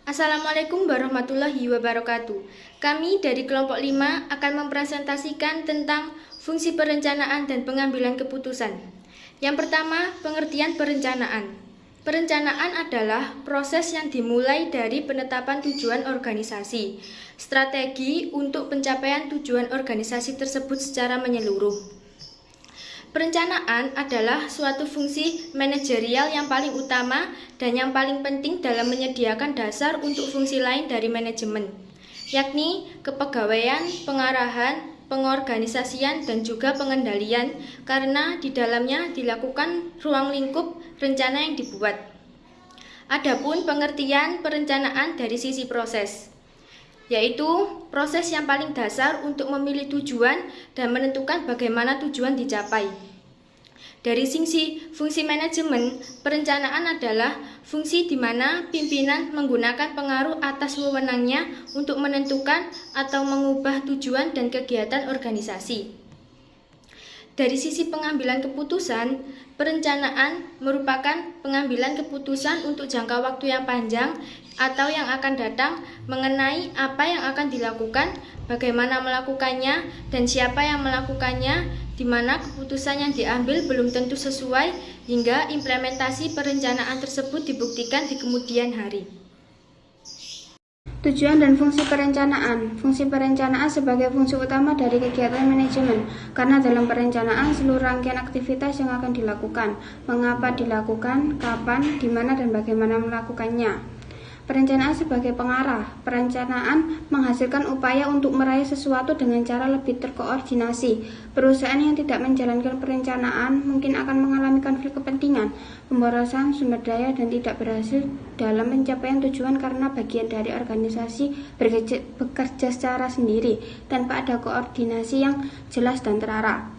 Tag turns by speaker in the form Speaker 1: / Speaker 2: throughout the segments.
Speaker 1: Assalamualaikum warahmatullahi wabarakatuh. Kami dari kelompok 5 akan mempresentasikan tentang fungsi perencanaan dan pengambilan keputusan. Yang pertama, pengertian perencanaan. Perencanaan adalah proses yang dimulai dari penetapan tujuan organisasi, strategi untuk pencapaian tujuan organisasi tersebut secara menyeluruh. Perencanaan adalah suatu fungsi manajerial yang paling utama dan yang paling penting dalam menyediakan dasar untuk fungsi lain dari manajemen, yakni kepegawaian, pengarahan, pengorganisasian, dan juga pengendalian, karena di dalamnya dilakukan ruang lingkup rencana yang dibuat. Adapun pengertian perencanaan dari sisi proses, yaitu proses yang paling dasar untuk memilih tujuan dan menentukan bagaimana tujuan dicapai. Dari sisi fungsi manajemen, perencanaan adalah fungsi di mana pimpinan menggunakan pengaruh atas wewenangnya untuk menentukan atau mengubah tujuan dan kegiatan organisasi. Dari sisi pengambilan keputusan, perencanaan merupakan pengambilan keputusan untuk jangka waktu yang panjang atau yang akan datang mengenai apa yang akan dilakukan, bagaimana melakukannya, dan siapa yang melakukannya, di mana keputusan yang diambil belum tentu sesuai hingga implementasi perencanaan tersebut dibuktikan di kemudian hari.
Speaker 2: Tujuan dan fungsi perencanaan. Fungsi perencanaan sebagai fungsi utama dari kegiatan manajemen, karena dalam perencanaan seluruh rangkaian aktivitas yang akan dilakukan, mengapa dilakukan, kapan, di mana, dan bagaimana melakukannya. Perencanaan sebagai pengarah. Perencanaan menghasilkan upaya untuk meraih sesuatu dengan cara lebih terkoordinasi. Perusahaan yang tidak menjalankan perencanaan mungkin akan mengalami konflik kepentingan, pemborosan sumber daya, dan tidak berhasil dalam pencapaian tujuan karena bagian dari organisasi bekerja secara sendiri tanpa ada koordinasi yang jelas dan terarah.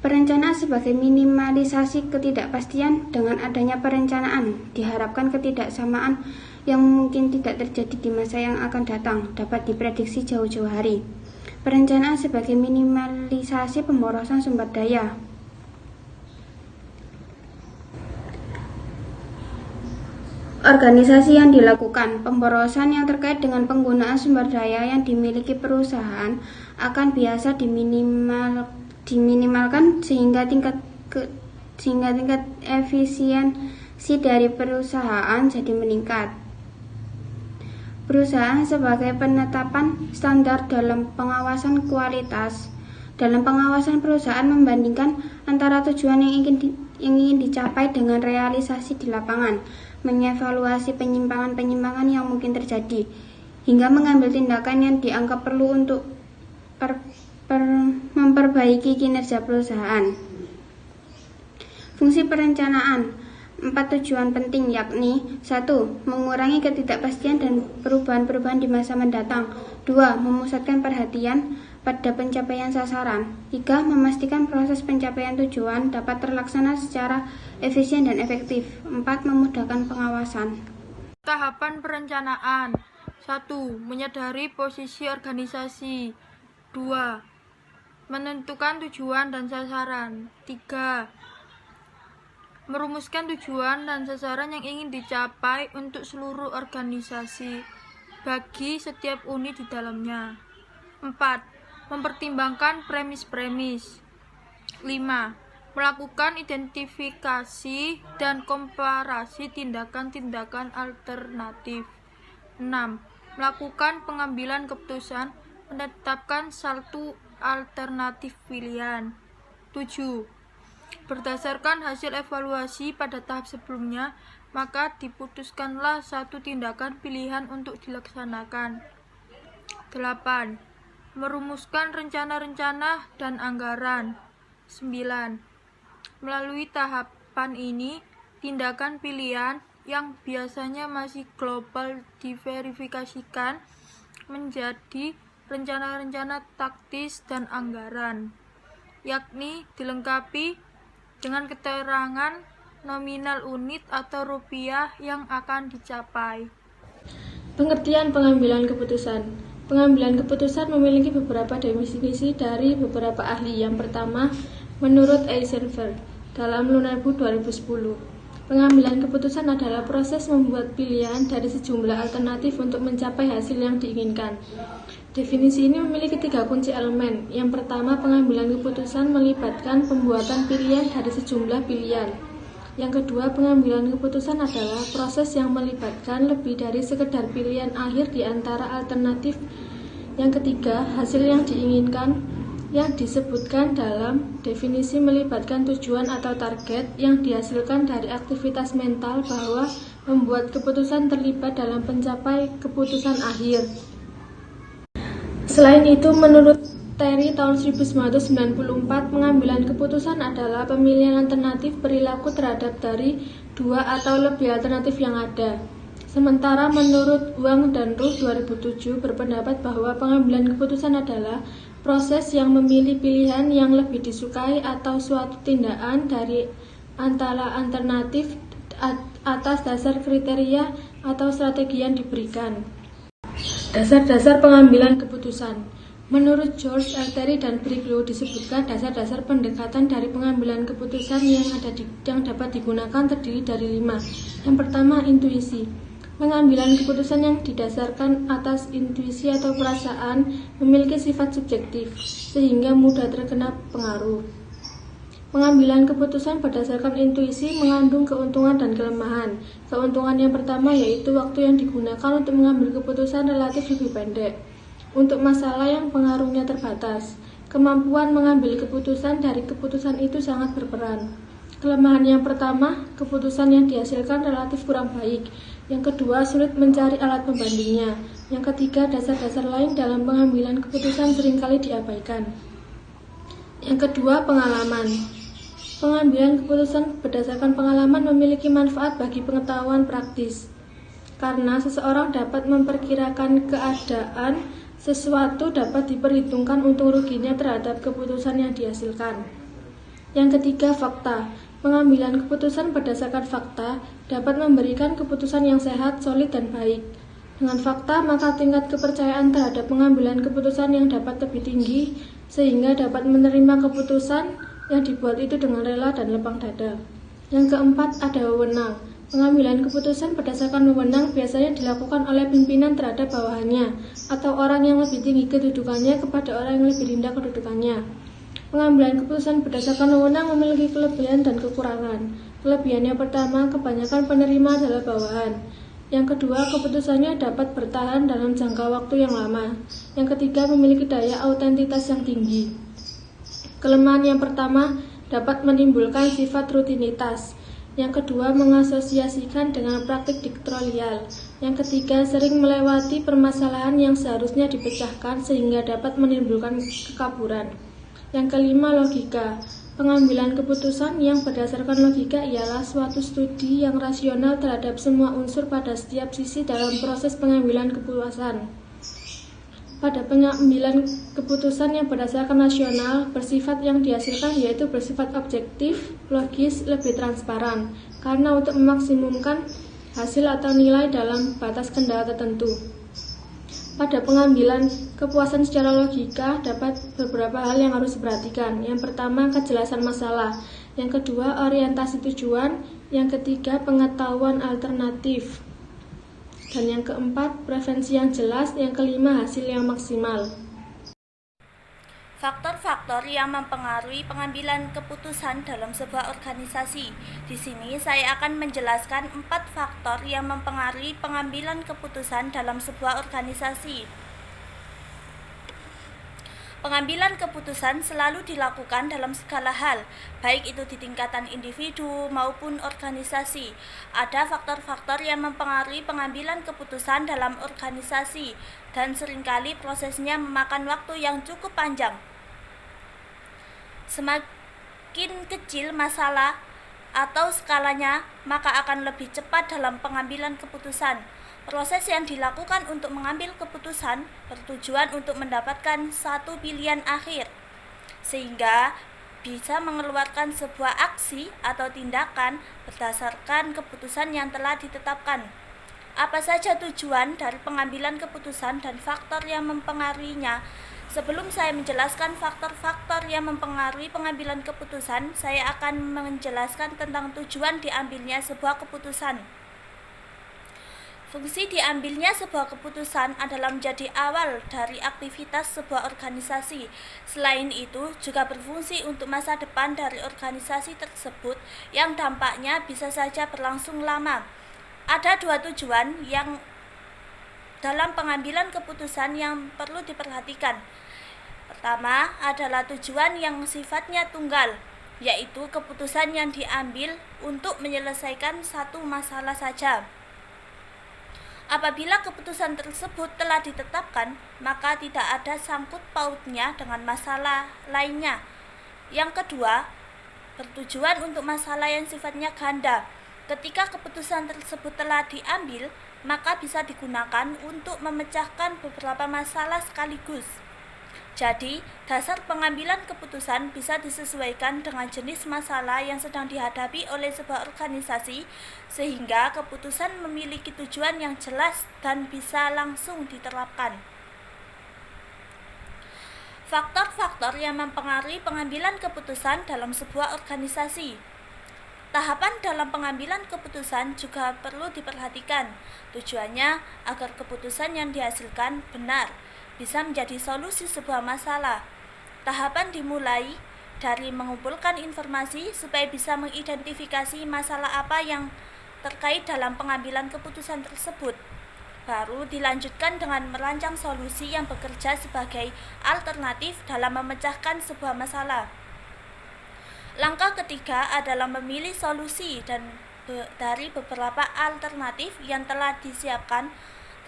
Speaker 2: Perencanaan sebagai minimalisasi ketidakpastian. Dengan adanya perencanaan, diharapkan ketidaksamaan yang mungkin tidak terjadi di masa yang akan datang dapat diprediksi jauh-jauh hari. Perencanaan sebagai minimalisasi pemborosan sumber daya. Organisasi yang dilakukan. Pemborosan yang terkait dengan penggunaan sumber daya yang dimiliki perusahaan akan biasa diminimalkan sehingga tingkat efisiensi dari perusahaan jadi meningkat. Perusahaan sebagai penetapan standar dalam pengawasan kualitas. Dalam pengawasan, perusahaan membandingkan antara tujuan yang ingin dicapai dengan realisasi di lapangan, mengevaluasi penyimpangan-penyimpangan yang mungkin terjadi, hingga mengambil tindakan yang dianggap perlu untuk memperbaiki kinerja perusahaan. Fungsi perencanaan. 4 tujuan penting, yakni 1. Mengurangi ketidakpastian dan perubahan-perubahan di masa mendatang. 2. Memusatkan perhatian pada pencapaian sasaran. 3. Memastikan proses pencapaian tujuan dapat terlaksana secara efisien dan efektif. 4. Memudahkan pengawasan.
Speaker 3: Tahapan perencanaan. 1. Menyadari posisi organisasi. 2. Menentukan tujuan dan sasaran. 3. Merumuskan tujuan dan sasaran yang ingin dicapai untuk seluruh organisasi bagi setiap unit di dalamnya. 4. Mempertimbangkan premis-premis. 5. Melakukan identifikasi dan komparasi tindakan-tindakan alternatif. 6. Melakukan pengambilan keputusan, menetapkan satu alternatif pilihan. 7. Berdasarkan hasil evaluasi pada tahap sebelumnya, maka diputuskanlah satu tindakan pilihan untuk dilaksanakan. 8. Merumuskan rencana-rencana dan anggaran. 9. Melalui tahapan ini, tindakan pilihan yang biasanya masih global diverifikasikan menjadi rencana-rencana taktis dan anggaran, yakni dilengkapi dengan keterangan nominal unit atau rupiah yang akan dicapai.
Speaker 4: Pengertian pengambilan keputusan. Pengambilan keputusan memiliki beberapa definisi dari beberapa ahli. Yang pertama, menurut Eisenberg dalam Lunebu 2010, Pengambilan keputusan adalah proses membuat pilihan dari sejumlah alternatif untuk mencapai hasil yang diinginkan. Definisi ini memiliki 3 kunci elemen. Yang pertama, pengambilan keputusan melibatkan pembuatan pilihan dari sejumlah pilihan. Yang kedua, pengambilan keputusan adalah proses yang melibatkan lebih dari sekedar pilihan akhir di antara alternatif. Yang ketiga, hasil yang diinginkan yang disebutkan dalam definisi melibatkan tujuan atau target yang dihasilkan dari aktivitas mental bahwa membuat keputusan terlibat dalam pencapai keputusan akhir. Selain itu, menurut Terry tahun 1994, pengambilan keputusan adalah pemilihan alternatif perilaku terhadap dari 2 atau lebih alternatif yang ada. Sementara menurut Wang dan Ruh 2007 berpendapat bahwa pengambilan keputusan adalah proses yang memilih pilihan yang lebih disukai atau suatu tindakan dari antara alternatif atas dasar kriteria atau strategi yang diberikan. Dasar-dasar pengambilan keputusan. Menurut George L. Terry dan Briglow disebutkan dasar-dasar pendekatan dari pengambilan keputusan yang dapat digunakan terdiri dari 5. Yang pertama, intuisi. Pengambilan keputusan yang didasarkan atas intuisi atau perasaan memiliki sifat subjektif, sehingga mudah terkena pengaruh. Pengambilan keputusan berdasarkan intuisi mengandung keuntungan dan kelemahan. Keuntungan yang pertama yaitu waktu yang digunakan untuk mengambil keputusan relatif lebih pendek. Untuk masalah yang pengaruhnya terbatas, kemampuan mengambil keputusan dari keputusan itu sangat berperan. Kelemahan yang pertama, keputusan yang dihasilkan relatif kurang baik. Yang kedua, sulit mencari alat pembandingnya. Yang ketiga, dasar-dasar lain dalam pengambilan keputusan seringkali diabaikan. Yang kedua, pengalaman. Pengambilan keputusan berdasarkan pengalaman memiliki manfaat bagi pengetahuan praktis. Karena seseorang dapat memperkirakan keadaan, sesuatu dapat diperhitungkan untung ruginya terhadap keputusan yang dihasilkan. Yang ketiga, fakta. Pengambilan keputusan berdasarkan fakta dapat memberikan keputusan yang sehat, solid, dan baik. Dengan fakta, maka tingkat kepercayaan terhadap pengambilan keputusan yang dapat lebih tinggi, sehingga dapat menerima keputusan yang dibuat itu dengan rela dan lapang dada. Yang keempat, ada wewenang. Pengambilan keputusan berdasarkan wewenang biasanya dilakukan oleh pimpinan terhadap bawahannya, atau orang yang lebih tinggi kedudukannya kepada orang yang lebih rendah kedudukannya. Pengambilan keputusan berdasarkan wewenang memiliki kelebihan dan kekurangan. Kelebihan yang pertama, kebanyakan penerima adalah bawahan. Yang kedua, keputusannya dapat bertahan dalam jangka waktu yang lama. Yang ketiga, memiliki daya autentitas yang tinggi. Kelemahan yang pertama, dapat menimbulkan sifat rutinitas. Yang kedua, mengasosiasikan dengan praktik diktatorial. Yang ketiga, sering melewati permasalahan yang seharusnya dipecahkan sehingga dapat menimbulkan kekaburan. Yang kelima, logika. Pengambilan keputusan yang berdasarkan logika ialah suatu studi yang rasional terhadap semua unsur pada setiap sisi dalam proses pengambilan keputusan. Pada pengambilan keputusan yang berdasarkan rasional, bersifat yang dihasilkan yaitu bersifat objektif, logis, lebih transparan, karena untuk memaksimumkan hasil atau nilai dalam batas kendala tertentu. Pada pengambilan kepuasan secara logika, dapat beberapa hal yang harus diperhatikan. Yang pertama, kejelasan masalah. Yang kedua, orientasi tujuan. Yang ketiga, pengetahuan alternatif. Dan yang keempat, preferensi yang jelas. Yang kelima, hasil yang maksimal.
Speaker 5: Faktor-faktor yang mempengaruhi pengambilan keputusan dalam sebuah organisasi. Di sini saya akan menjelaskan 4 faktor yang mempengaruhi pengambilan keputusan dalam sebuah organisasi. Pengambilan keputusan selalu dilakukan dalam segala hal, baik itu di tingkatan individu maupun organisasi. Ada faktor-faktor yang mempengaruhi pengambilan keputusan dalam organisasi, dan seringkali prosesnya memakan waktu yang cukup panjang. Semakin kecil masalah atau skalanya, maka akan lebih cepat dalam pengambilan keputusan. Proses yang dilakukan untuk mengambil keputusan bertujuan untuk mendapatkan satu pilihan akhir, sehingga bisa mengeluarkan sebuah aksi atau tindakan berdasarkan keputusan yang telah ditetapkan. Apa saja tujuan dari pengambilan keputusan dan faktor yang mempengaruhinya? Sebelum saya menjelaskan faktor-faktor yang mempengaruhi pengambilan keputusan, saya akan menjelaskan tentang tujuan diambilnya sebuah keputusan. Fungsi diambilnya sebuah keputusan adalah menjadi awal dari aktivitas sebuah organisasi. Selain itu, juga berfungsi untuk masa depan dari organisasi tersebut yang dampaknya bisa saja berlangsung lama. Ada dua tujuan yang dalam pengambilan keputusan yang perlu diperhatikan. Pertama adalah tujuan yang sifatnya tunggal, yaitu keputusan yang diambil untuk menyelesaikan satu masalah saja. Apabila keputusan tersebut telah ditetapkan, maka tidak ada sangkut pautnya dengan masalah lainnya. Yang kedua, bertujuan untuk masalah yang sifatnya ganda. Ketika keputusan tersebut telah diambil, maka bisa digunakan untuk memecahkan beberapa masalah sekaligus. Jadi, dasar pengambilan keputusan bisa disesuaikan dengan jenis masalah yang sedang dihadapi oleh sebuah organisasi, sehingga keputusan memiliki tujuan yang jelas dan bisa langsung diterapkan. Faktor-faktor yang mempengaruhi pengambilan keputusan dalam sebuah organisasi. Tahapan dalam pengambilan keputusan juga perlu diperhatikan. Tujuannya agar keputusan yang dihasilkan benar, bisa menjadi solusi sebuah masalah. Tahapan dimulai dari mengumpulkan informasi supaya bisa mengidentifikasi masalah apa yang terkait dalam pengambilan keputusan tersebut. Baru dilanjutkan dengan merancang solusi yang bekerja sebagai alternatif dalam memecahkan sebuah masalah. Langkah ketiga adalah memilih solusi dari beberapa alternatif yang telah disiapkan.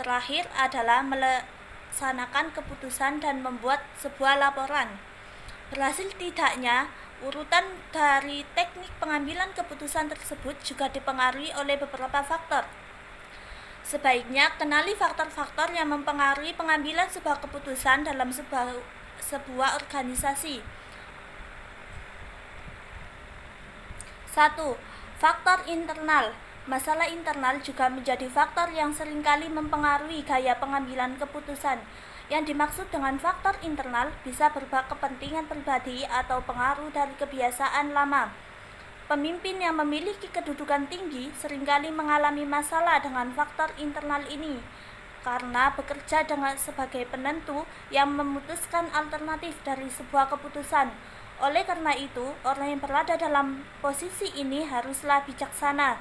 Speaker 5: Terakhir adalah melaksanakan keputusan dan membuat sebuah laporan. Berhasil tidaknya, urutan dari teknik pengambilan keputusan tersebut juga dipengaruhi oleh beberapa faktor. Sebaiknya kenali faktor-faktor yang mempengaruhi pengambilan sebuah keputusan dalam sebuah organisasi. 1. Faktor internal. Masalah internal juga menjadi faktor yang seringkali mempengaruhi gaya pengambilan keputusan. Yang dimaksud dengan faktor internal bisa berupa kepentingan pribadi atau pengaruh dari kebiasaan lama. Pemimpin yang memiliki kedudukan tinggi seringkali mengalami masalah dengan faktor internal ini, karena bekerja sebagai penentu yang memutuskan alternatif dari sebuah keputusan. Oleh karena itu, orang yang berada dalam posisi ini haruslah bijaksana.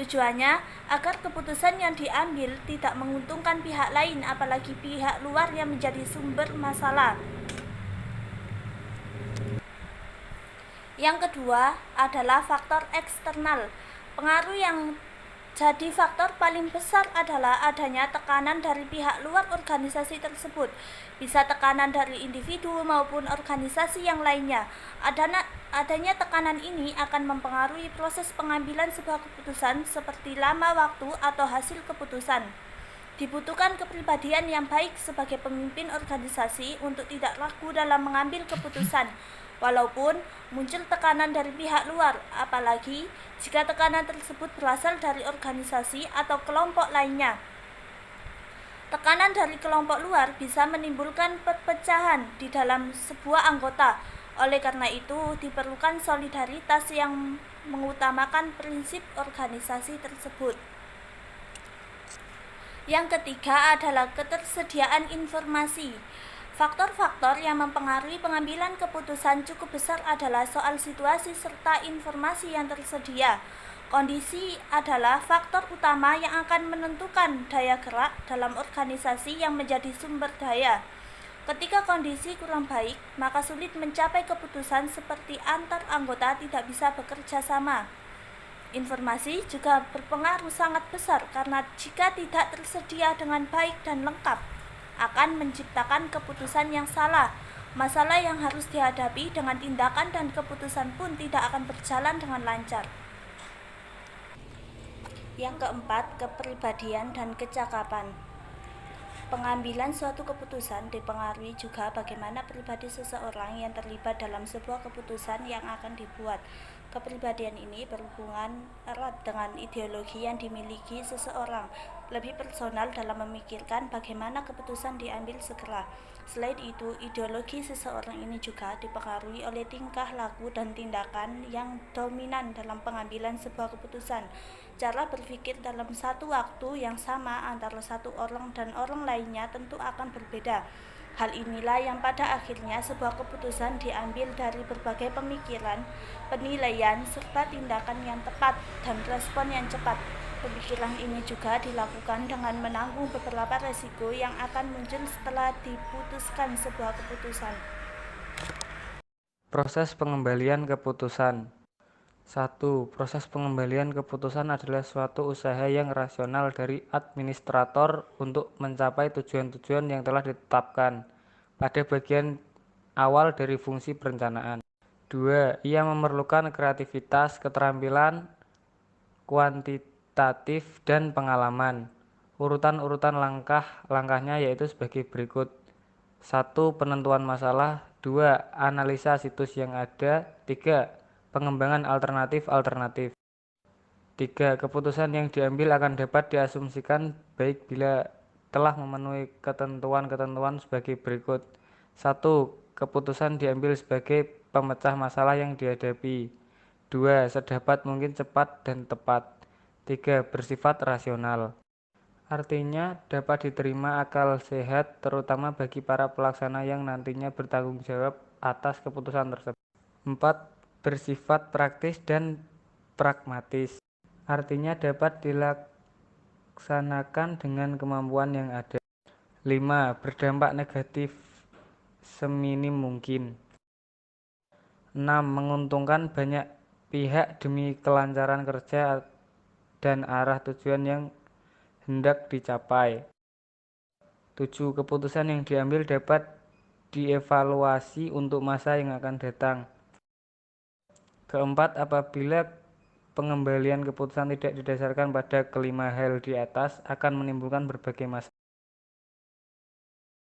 Speaker 5: Tujuannya agar keputusan yang diambil tidak menguntungkan pihak lain, apalagi pihak luar yang menjadi sumber masalah. Yang kedua adalah faktor eksternal. Pengaruh yang jadi faktor paling besar adalah adanya tekanan dari pihak luar organisasi tersebut. Bisa tekanan dari individu maupun organisasi yang lainnya. Adanya tekanan ini akan mempengaruhi proses pengambilan sebuah keputusan seperti lama waktu atau hasil keputusan. Dibutuhkan kepribadian yang baik sebagai pemimpin organisasi untuk tidak ragu dalam mengambil keputusan, walaupun muncul tekanan dari pihak luar, apalagi jika tekanan tersebut berasal dari organisasi atau kelompok lainnya. Tekanan dari kelompok luar bisa menimbulkan perpecahan di dalam sebuah anggota. Oleh karena itu, diperlukan solidaritas yang mengutamakan prinsip organisasi tersebut. Yang ketiga adalah ketersediaan informasi. Faktor-faktor yang mempengaruhi pengambilan keputusan cukup besar adalah soal situasi serta informasi yang tersedia. Kondisi adalah faktor utama yang akan menentukan daya gerak dalam organisasi yang menjadi sumber daya. Ketika kondisi kurang baik, maka sulit mencapai keputusan seperti antar anggota tidak bisa bekerja sama. Informasi juga berpengaruh sangat besar karena jika tidak tersedia dengan baik dan lengkap, akan menciptakan keputusan yang salah. Masalah yang harus dihadapi dengan tindakan dan keputusan pun tidak akan berjalan dengan lancar. Yang keempat, kepribadian dan kecakapan. Pengambilan suatu keputusan dipengaruhi juga bagaimana pribadi seseorang yang terlibat dalam sebuah keputusan yang akan dibuat. Kepribadian ini berhubungan erat dengan ideologi yang dimiliki seseorang. lebih personal dalam memikirkan bagaimana keputusan diambil segera. Selain itu, ideologi seseorang ini juga dipengaruhi oleh tingkah laku dan tindakan yang dominan dalam pengambilan sebuah keputusan. Cara berpikir dalam satu waktu yang sama antara satu orang dan orang lainnya tentu akan berbeda. Hal inilah yang pada akhirnya sebuah keputusan diambil dari berbagai pemikiran, penilaian, serta tindakan yang tepat dan respon yang cepat. Pemikiran ini juga dilakukan dengan menanggung beberapa resiko yang akan muncul setelah diputuskan sebuah keputusan.
Speaker 6: Proses pengembalian keputusan. 1. Proses pengembalian keputusan adalah suatu usaha yang rasional dari administrator untuk mencapai tujuan-tujuan yang telah ditetapkan pada bagian awal dari fungsi perencanaan. 2. Ia memerlukan kreativitas, keterampilan, kuantitatif, dan pengalaman. Urutan-urutan langkah-langkahnya yaitu sebagai berikut. 1. Penentuan masalah. 2. Analisa situs yang ada. 3. Pengembangan alternatif-alternatif. 3. Keputusan yang diambil akan dapat diasumsikan baik bila telah memenuhi ketentuan-ketentuan sebagai berikut. 1. Keputusan diambil sebagai pemecah masalah yang dihadapi. 2. Sedapat mungkin cepat dan tepat. 3. Bersifat rasional. Artinya dapat diterima akal sehat terutama bagi para pelaksana yang nantinya bertanggung jawab atas keputusan tersebut. 4. Bersifat praktis dan pragmatis. Artinya dapat dilaksanakan dengan kemampuan yang ada. 5. Berdampak negatif seminim mungkin. 6. Menguntungkan banyak pihak demi kelancaran kerja dan arah tujuan yang hendak dicapai. 7. Keputusan yang diambil dapat dievaluasi untuk masa yang akan datang. Keempat, apabila pengembalian keputusan tidak didasarkan pada kelima hal di atas akan menimbulkan berbagai masalah.